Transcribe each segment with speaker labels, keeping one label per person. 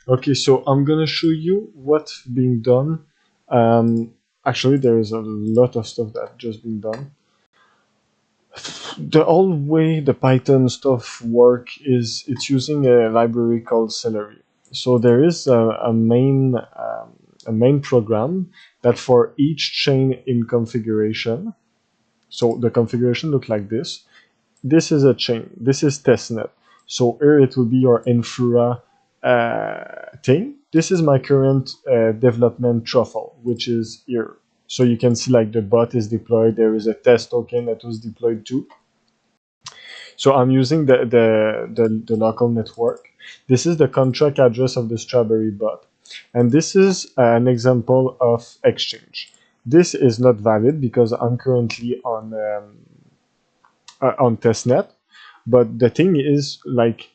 Speaker 1: Okay, so I'm gonna show you what's being done. Actually, there is a lot of stuff that just been done. The old way the Python stuff work is it's using a library called Celery. So there is a main program that for each chain in configuration. So the configuration look like this. This is a chain. This is testnet. So here it will be your infra thing. This is my current development truffle, which is here. So you can see like the bot is deployed. There is a test token that was deployed too. So I'm using the local network. This is the contract address of the Strawberry bot. And this is an example of exchange. This is not valid because I'm currently on testnet. But the thing is, like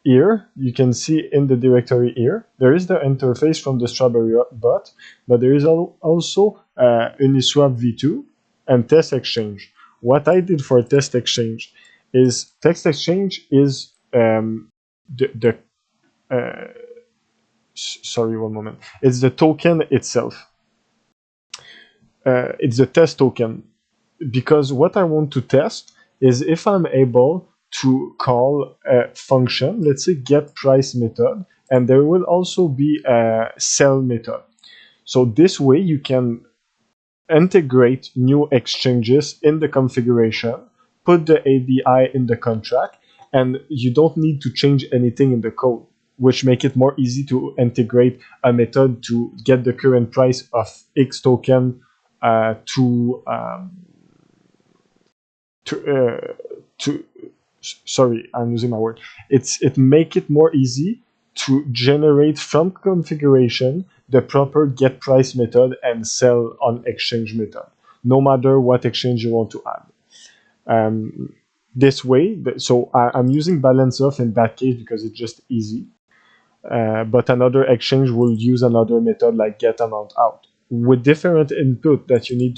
Speaker 1: here, you can see in the directory here, there is the interface from the Strawberry bot, but there is also Uniswap v2 and test exchange. What I did for test exchange is text exchange is the sorry, one moment. It's the token itself. It's the test token because what I want to test is if I'm able to call a function, let's say get price method, and there will also be a sell method. So this way you can integrate new exchanges in the configuration, put the ABI in the contract, and you don't need to change anything in the code, which make it more easy to integrate a method to get the current price of X token to sorry, I'm using my word. It make it more easy to generate from configuration the proper get price method and sell on exchange method, no matter what exchange you want to add. This way, so I'm using balance off in that case because it's just easy. But another exchange will use another method like get amount out with different input that you need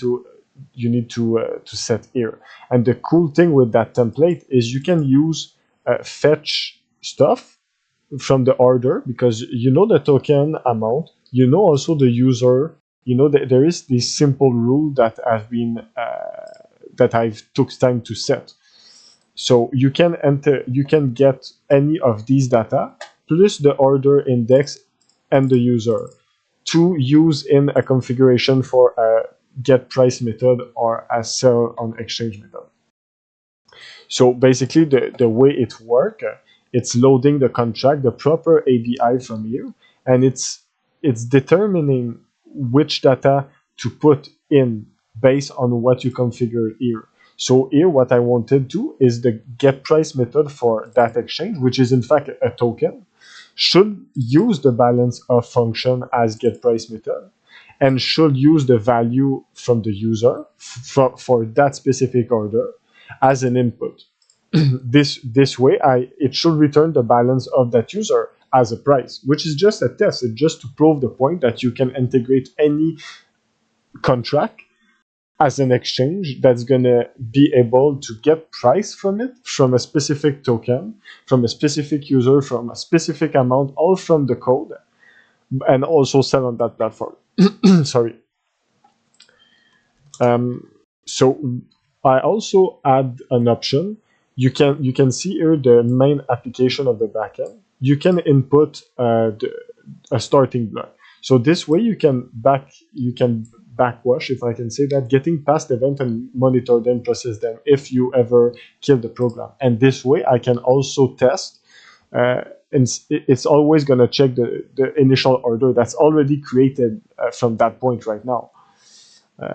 Speaker 1: to set here. And the cool thing with that template is you can use fetch stuff from the order because you know the token amount, you know also the user, you know that there is this simple rule that have been that I've took time to set. So you can get any of these data plus the order index and the user to use in a configuration for a get price method or a sell on exchange method. So basically the way it works, it's loading the contract, the proper ABI from here, and it's determining which data to put in based on what you configured here. So here what I wanted to is the get price method for that exchange, which is in fact a token, should use the balance of function as get price method and should use the value from the user for that specific order as an input. This way, it should return the balance of that user as a price, which is just a test. It's just to prove the point that you can integrate any contract as an exchange that's gonna be able to get price from it, from a specific token, from a specific user, from a specific amount, all from the code, and also sell on that platform. Sorry. So I also add an option. You can see here the main application of the backend. You can input a starting block. So this way you can backwash, if I can say that, getting past event and monitor them, process them if you ever kill the program. And this way I can also test. And it's always going to check the initial order that's already created from that point right now.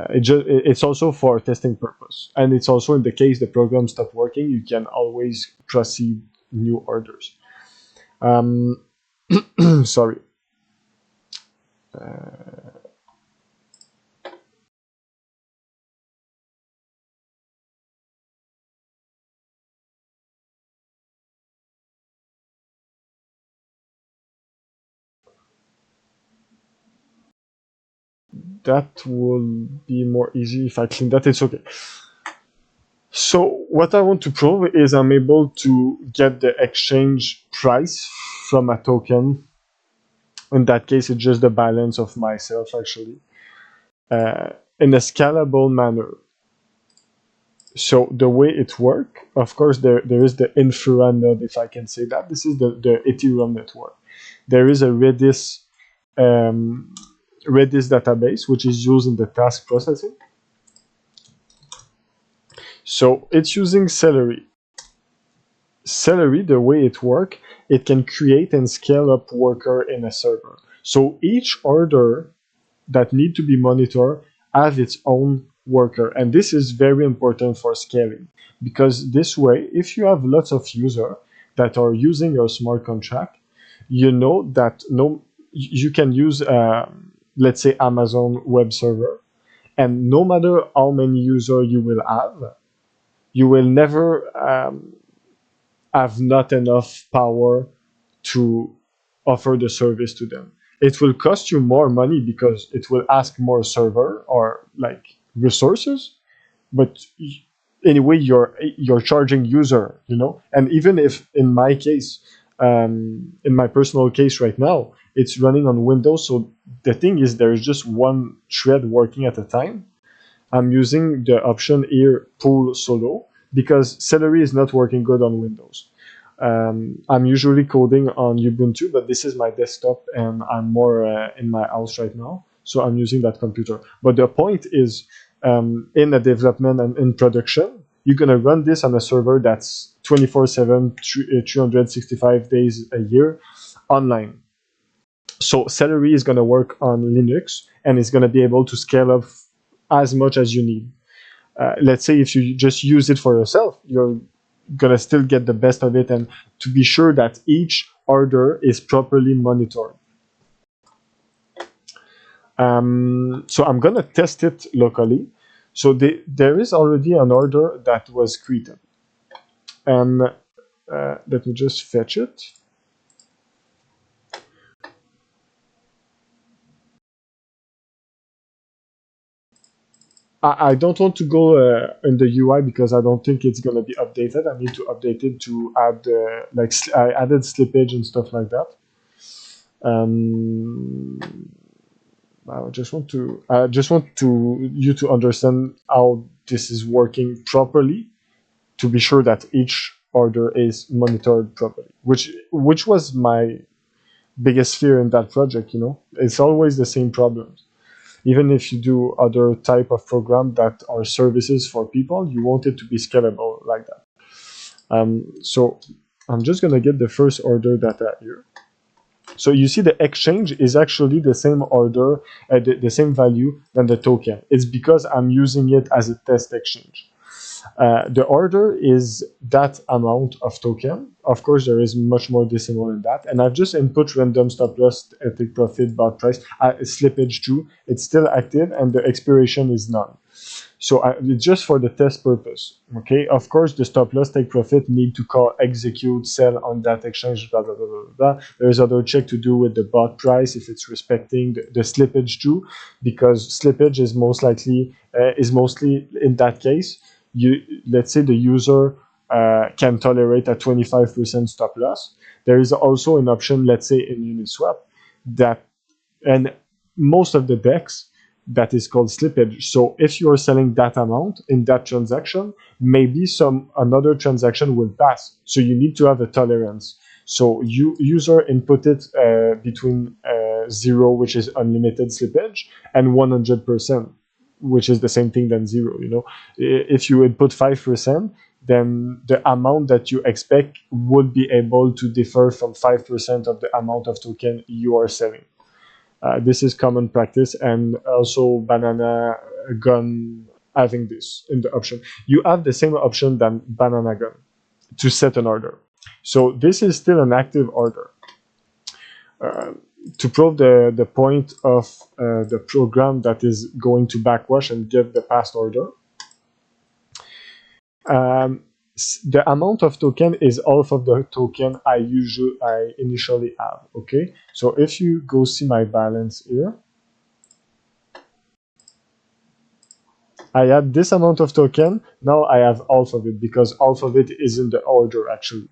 Speaker 1: It's also for testing purpose, and it's also in the case the program stopped working, you can always proceed new orders. Sorry. That will be more easy if I clean that. It's okay. So what I want to prove is I'm able to get the exchange price from a token In that case, it's just the balance of myself actually, uh, in a scalable manner. So the way it works, of course, there is the infra node, if I can say that. This is the Ethereum network. There is a um, Redis database, which is used in the task processing. So it's using Celery. Celery, the way it works, it can create and scale up worker in a server. So each order that need to be monitored have its own worker. And this is very important for scaling, because this way, if you have lots of users that are using your smart contract, you know that you can use, let's say, Amazon web server, and no matter how many users you will have, you will never have not enough power to offer the service to them. It will cost you more money because it will ask more server or like resources, but anyway, you're charging user, you know. And even if in my case, in my personal case right now, it's running on Windows, so the thing is there is just one thread working at a time. I'm using the option here, pull solo, because Celery is not working good on Windows. I'm usually coding on Ubuntu, but this is my desktop and I'm more in my house right now. So I'm using that computer. But the point is, in the development and in production, you're going to run this on a server that's 24/7, 365 days a year online. So Celery is going to work on Linux and it's going to be able to scale up as much as you need. Let's say if you just use it for yourself, you're gonna still get the best of it, and to be sure that each order is properly monitored. So I'm gonna test it locally. So there is already an order that was created, and let me just fetch it. I don't want to go in the UI because I don't think it's gonna be updated. I need to update it to add I added slippage and stuff like that. Um, I just want to you to understand how this is working properly, to be sure that each order is monitored properly, which was my biggest fear in that project. You know, it's always the same problems. Even if you do other type of program that are services for people, you want it to be scalable like that. So I'm just gonna get the first order data here. So you see the exchange is actually the same order, the same value than the token. It's because I'm using it as a test exchange. The order is that amount of token. Of course, there is much more decimal in that. And I've just input random stop loss, take profit, bought price, slippage too. It's still active and the expiration is none. So it's just for the test purpose. Okay. Of course, the stop loss take profit need to call execute sell on that exchange. Blah blah blah blah blah. There's other check to do with the bought price if it's respecting the slippage too, because slippage is mostly in that case. Let's say the user can tolerate a 25% stop loss. There is also an option, let's say in Uniswap, that and most of the DEX that is called slippage. So if you are selling that amount in that transaction, maybe another transaction will pass. So you need to have a tolerance. So user input it between 0, which is unlimited slippage, and 100%, which is the same thing than 0. You know, if you input 5%, then the amount that you expect would be able to differ from 5% of the amount of token you are selling. This is common practice, and also Banana Gun having this in the option. You have the same option than Banana Gun to set an order. So this is still an active order. To prove the point of the program that is going to backwash and get the past order, the amount of token is half of the token I initially have. Okay, so if you go see my balance here, I had this amount of token. Now I have half of it because half of it is in the order actually.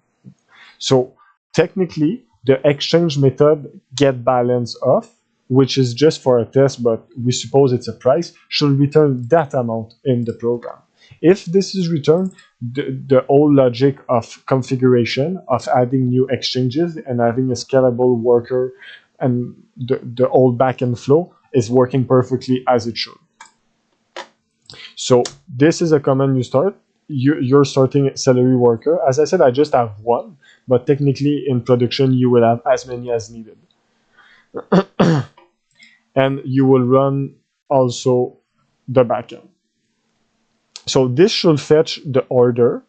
Speaker 1: So technically, The exchange method get balance of, which is just for a test, but we suppose it's a price, should return that amount in the program. If this is returned, the whole logic of configuration, of adding new exchanges and having a scalable worker and the whole backend flow is working perfectly as it should. So this is a command you start. You're starting Celery worker. As I said, I just have one, but technically in production, you will have as many as needed. And you will run also the backend. So this should fetch the order,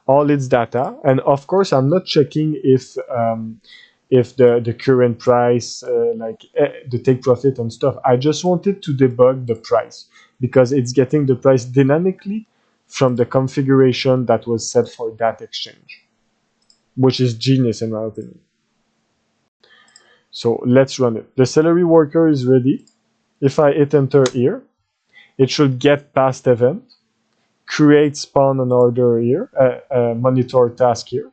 Speaker 1: all its data, and of course I'm not checking if the current price, the take profit and stuff. I just wanted to debug the price because it's getting the price dynamically from the configuration that was set for that exchange, which is genius in my opinion. So let's run it. The Celery worker is ready. If I hit enter here, it should get past event, create spawn an order here, monitor task here,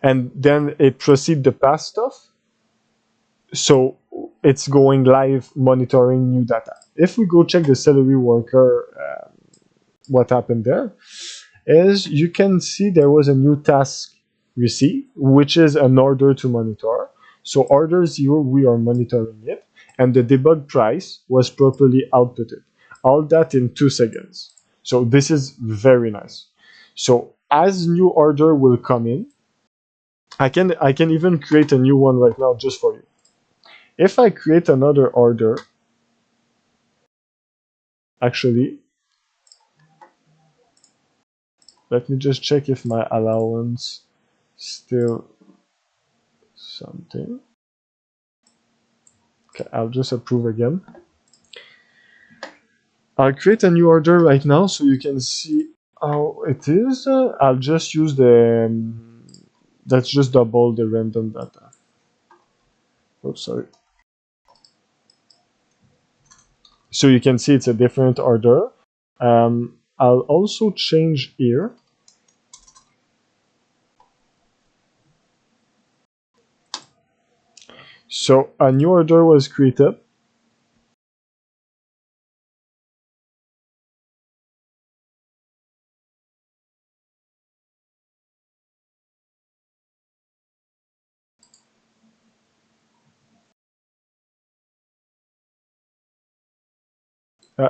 Speaker 1: and then it proceed the past stuff. So it's going live monitoring new data. If we go check the Celery worker, what happened there is you can see there was a new task received, which is an order to monitor. So order 0, we are monitoring it, and the debug price was properly outputted. All that in 2 seconds. So this is very nice. So as new order will come in, I can even create a new one right now just for you. If I create another order, actually, let me just check if my allowance still something. Okay, I'll just approve again. I'll create a new order right now so you can see how it is. I'll just use the, let's just double the random data. Oh, sorry. So you can see it's a different order. I'll also change here. So a new order was created.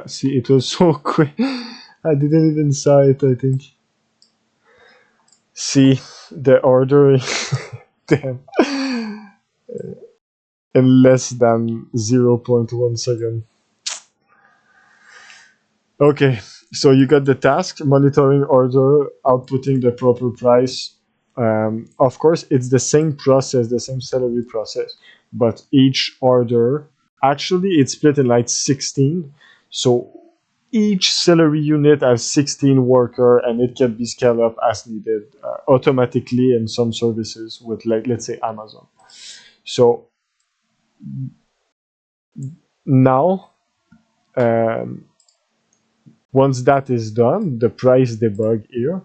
Speaker 1: See, it was so quick. I didn't even saw it, I think. See, the order, damn, in less than 0.1 second. Okay, so you got the task, monitoring order, outputting the proper price. Of course, it's the same process, the same Celery process, but each order, actually it's split in like 16. So each Celery unit has 16 worker and it can be scaled up as needed automatically in some services with, like, let's say Amazon. So now, once that is done, the price debug here,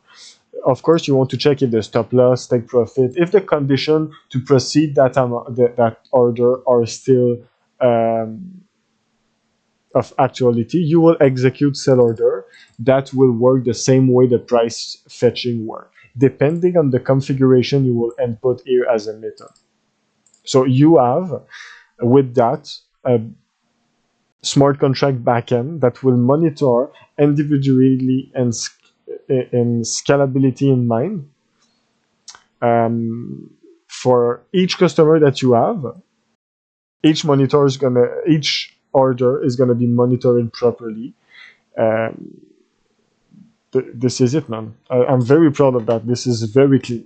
Speaker 1: of course, you want to check if the stop loss, take profit, if the condition to proceed that order are still of actuality. You will execute sell order. That will work the same way the price fetching work. Depending on the configuration, you will input here as a method. So you have, with that, a smart contract backend that will monitor individually and in scalability in mind. For each customer that you have, each order is gonna be monitored properly. This is it, man. I'm very proud of that. This is very clean.